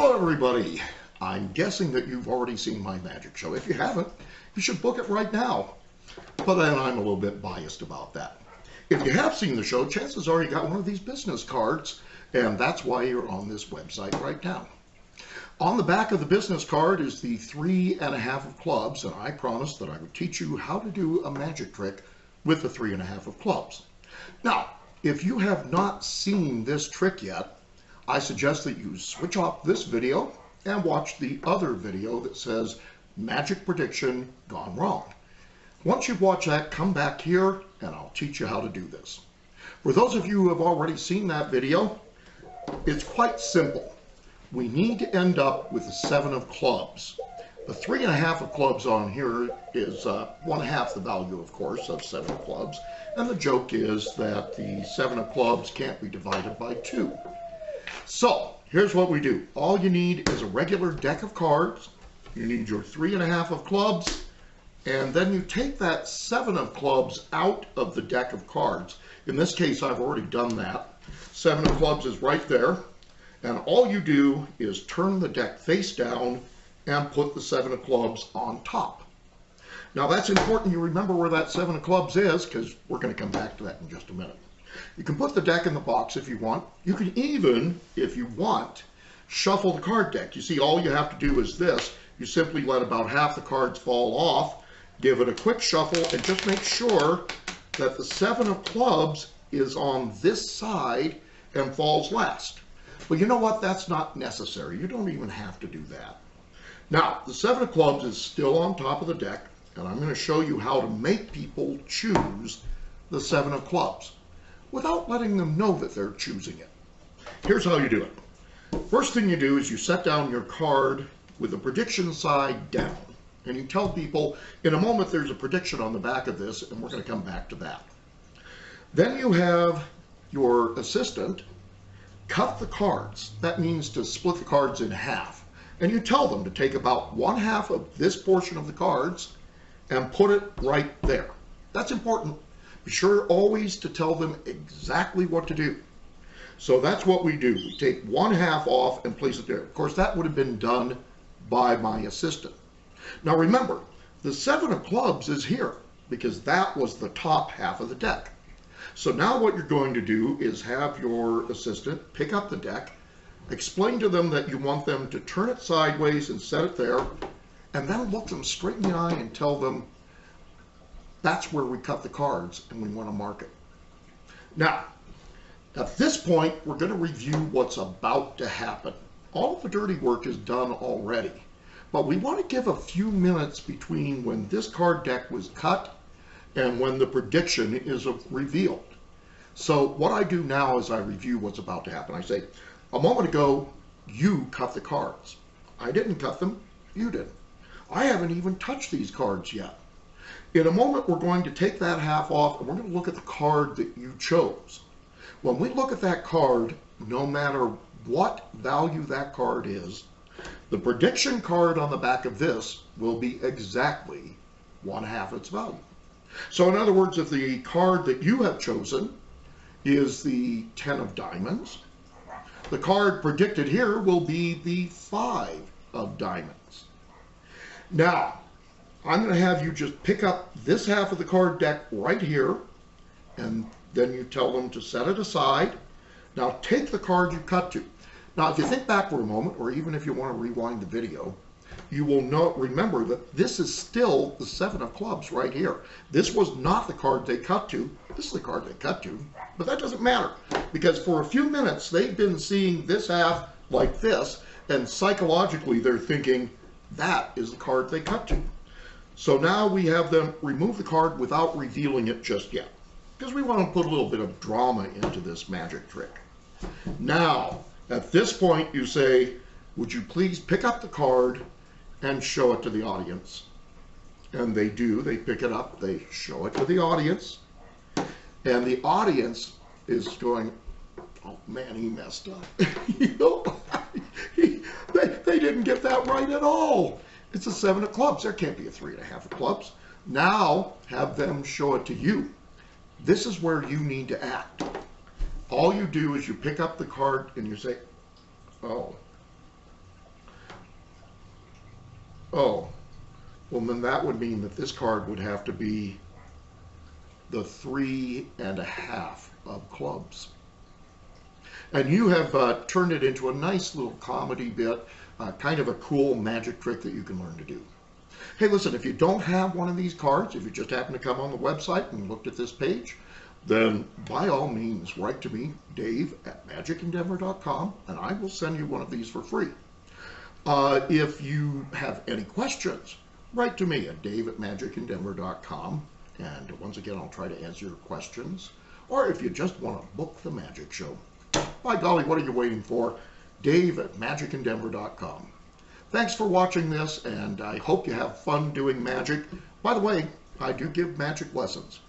Hello everybody. I'm guessing that you've already seen my magic show. If you haven't, you should book it right now. But then I'm a little bit biased about that. If you have seen the show, chances are you got one of these business cards, and that's why you're on this website right now. On the back of the business card is the 3.5 of clubs, and I promised that I would teach you how to do a magic trick with the 3.5 of clubs. Now, if you have not seen this trick yet, I suggest that you switch off this video and watch the other video that says Magic Prediction Gone Wrong. Once you've watched that, come back here and I'll teach you how to do this. For those of you who have already seen that video, it's quite simple. We need to end up with the 7 of clubs. The 3.5 of clubs on here is 1/2 the value, of course, of 7 of clubs. And the joke is that the 7 of clubs can't be divided by 2. So here's what we do. All you need is a regular deck of cards. You need your 3.5 of clubs, and then you take that 7 of clubs out of the deck of cards. In this case, I've already done that. 7 of clubs is right there, and all you do is turn the deck face down and put the 7 of clubs on top. Now that's important you remember where that 7 of clubs is, because we're going to come back to that in just a minute. You can put the deck in the box if you want. You can even, if you want, shuffle the card deck. You see, all you have to do is this. You simply let about half the cards fall off, give it a quick shuffle, and just make sure that the 7 of clubs is on this side and falls last. But you know what? That's not necessary. You don't even have to do that. Now, the 7 of clubs is still on top of the deck, and I'm going to show you how to make people choose the 7 of clubs without letting them know that they're choosing it. Here's how you do it. First thing you do is you set down your card with the prediction side down. And you tell people, in a moment there's a prediction on the back of this, and we're going to come back to that. Then you have your assistant cut the cards. That means to split the cards in half. And you tell them to take about 1/2 of this portion of the cards and put it right there. That's important. Be sure always to tell them exactly what to do. So that's what we do. We take 1/2 off and place it there. Of course, that would have been done by my assistant. Now remember, the 7 of clubs is here because that was the top half of the deck. So now what you're going to do is have your assistant pick up the deck, explain to them that you want them to turn it sideways and set it there, and then look them straight in the eye and tell them, that's where we cut the cards and we want to mark it. Now, at this point, we're going to review what's about to happen. All of the dirty work is done already, but we want to give a few minutes between when this card deck was cut and when the prediction is revealed. So what I do now is I review what's about to happen. I say, a moment ago, you cut the cards. I didn't cut them, you did. I haven't even touched these cards yet. In a moment, we're going to take that half off and we're going to look at the card that you chose. When we look at that card, no matter what value that card is, the prediction card on the back of this will be exactly 1/2 its value. So in other words, if the card that you have chosen is the 10 of diamonds, the card predicted here will be the 5 of diamonds. Now, I'm going to have you just pick up this half of the card deck right here, and then you tell them to set it aside. Now take the card you cut to. Now if you think back for a moment, or even if you want to rewind the video, you will remember that this is still the 7 of clubs right here. This was not the card they cut to. This is the card they cut to, but that doesn't matter because for a few minutes they've been seeing this half like this, and psychologically they're thinking that is the card they cut to. So now we have them remove the card without revealing it just yet, because we want to put a little bit of drama into this magic trick. Now, at this point you say, would you please pick up the card and show it to the audience? And they do. They pick it up, they show it to the audience, and the audience is going, oh man, he messed up. You know, they didn't get that right at all. It's a 7 of clubs. There can't be a 3.5 of clubs. Now have them show it to you. This is where you need to act. All you do is you pick up the card and you say, oh, Oh, well then that would mean that this card would have to be the 3.5 of clubs. And you have turned it into a nice little comedy bit, kind of a cool magic trick that you can learn to do. Hey, listen, if you don't have one of these cards, if you just happen to come on the website and looked at this page, then by all means, write to me, Dave@magicendeavor.com, and I will send you one of these for free. If you have any questions, write to me at Dave@magicendeavor.com, and once again, I'll try to answer your questions. Or if you just want to book the magic show, by golly, what are you waiting for? Dave@magicendeavor.com. Thanks for watching this, and I hope you have fun doing magic. By the way, I do give magic lessons.